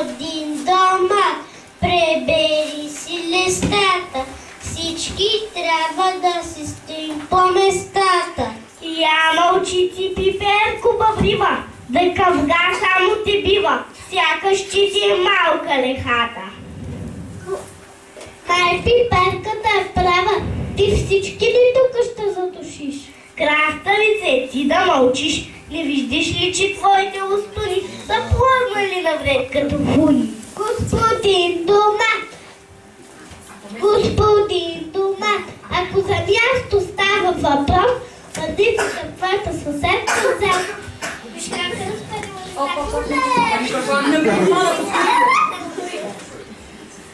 Господин домат, пребери си листата. Всички трябва да си стоим по местата. Я мълчи ти, пиперко бъбрива, да къвга само те бива, сякаш че ти е малка лехата. Май пиперката е права, ти всички ли тук ще задушиш? Краставице, ти да мълчиш, не виждаш ли, че твоите устуни са плъзнали навред като хуни? Господин домат, господин домат, ако за място става въпрос, бъди за твоята съседка взел. Виж как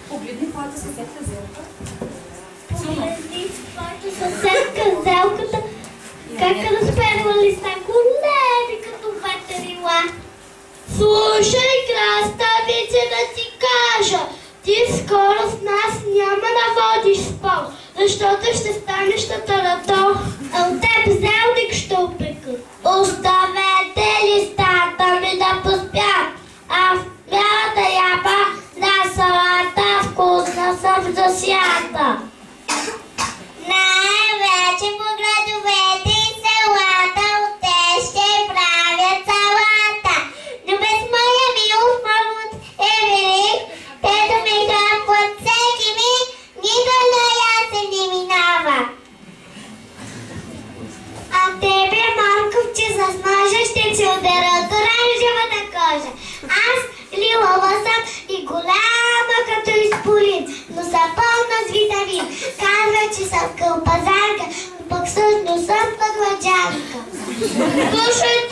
Погледни твоята съседка Зелка. Погледни твоята съседка Зелката, как разперва листа големи като ветерила. Слушай, краставице, да ти кажа, ти скоро с нас няма да водиш спор, защото ще станеш татаратор. А от теб зелник ще опека. Оставете листата ми да поспят. Аз трябва да яба на салата, вкусна съм засята. Най-вече по градовете и селата от те ще правят салата. Но без моя милост първот е велик, тето ми хапват всеки миг, нито на ясен не минава. А тебе, Марковче, за ножа ще ти удара от оранжевата кожа. Аз лилова съм и голяма като изполин, но съм пълна с витамин. Казва, че съм кълпазарка, но пък всъщност съм пъгладжанка. Слушай,